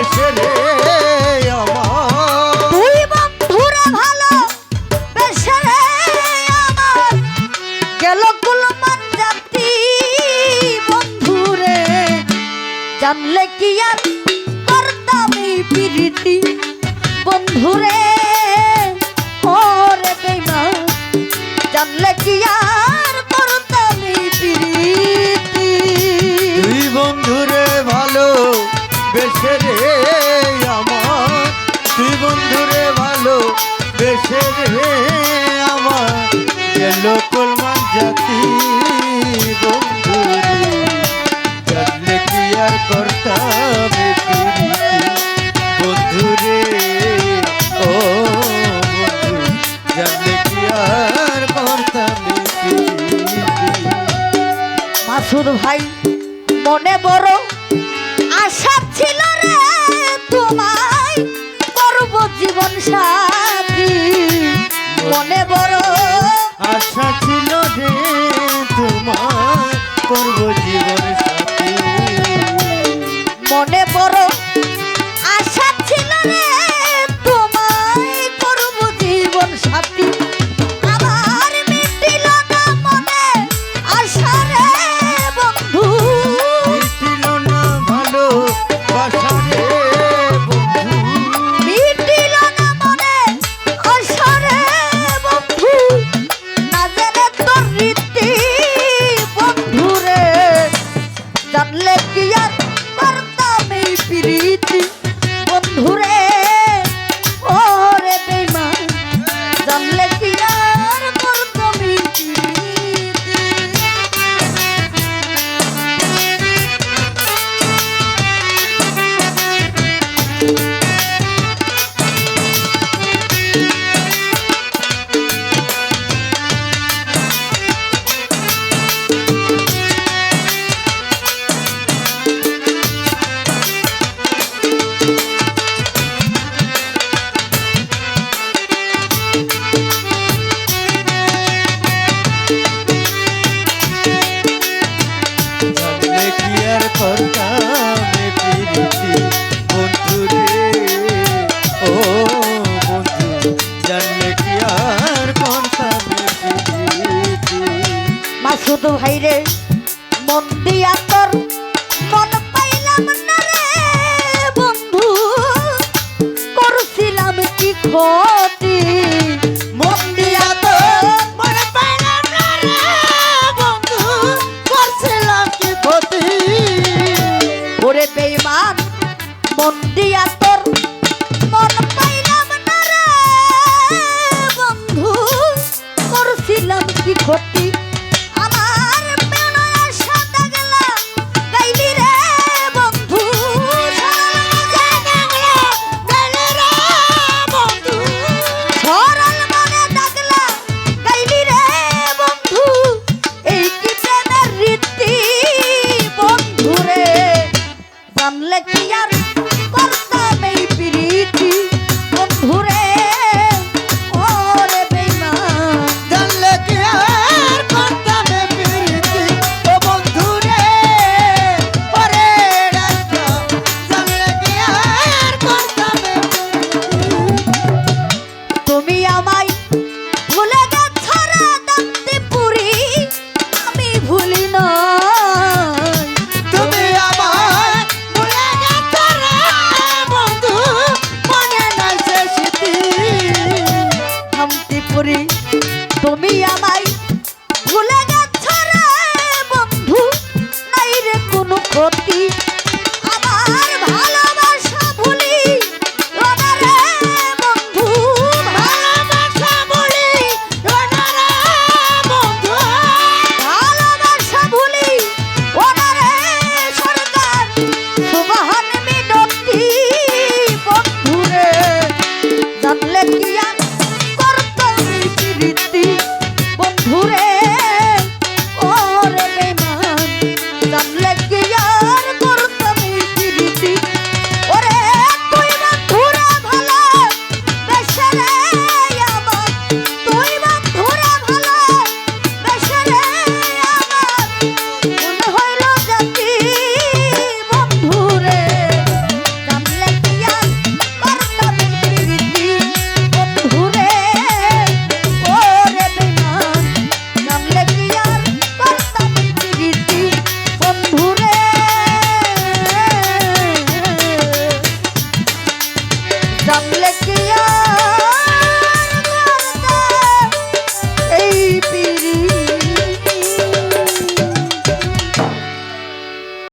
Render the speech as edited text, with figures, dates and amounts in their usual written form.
বেশে রে আমার তুই বন্ধুরে ভালো বেশে রে আমার গেল কুলমান জাতি বন্ধুরে জানলে কি আর করতামই প্রীতি বন্ধুরে ওরে বেঈমান জানলে কি আর করতামই প্রীতি তুই বন্ধুরে ভালো বেশে রে আমার তুই বন্ধুরে ভালো বেশে রে আমার গেল কুলমান জাতি বন্ধুরে জানলে কি আর করতাম প্রীতি বন্ধুরে ও বন্ধু জানলে কি আর করতাম প্রীতি মাসুদ ভাই মনে বড় আশা ছিল রে তোমায় করব জীবন সাথী মনে বড় আশা ছিল যে তোমার করব জীবন সাথী মনে বড় আশা ছিল রে তোমায় করব জীবন সাথী আমার মিটিল না মনে আশা রে বন্ধু মিটিল না ভালো বাসা রে বন্ধু মিটিল না মনে আশা রে বন্ধু না জানে তোর রীতি বন্ধু রে জানলে কি আর করতাম এই প্রীতি বন্ধু রে ওরে বেঈমান জানলে কি আর করতাম এই প্রীতি জানলে কি আর করতাম প্রীতি বন্ধু রে ও বন্ধু জানলে কি আর করতাম প্রীতি মাসুদ ভাই রে মন দিয়া তোর মন পাইলাম না রে বন্ধু করছিলাম কি ক্ষতি মন দিয়া তোর মন পাইলাম না রে বন্ধু করছিলাম কি ক্ষতি ওরে বেঈমান মন দিয়া তোর মন পাইলাম না রে বন্ধু করছিলাম কি ক্ষতি আমার প্রাণে আশা দাগলা গাইলি রে বন্ধু সরল মনে দাগলা গাইলি রে বন্ধু এই কি প্রেমের রীতি বন্ধু রে জানলে কি আর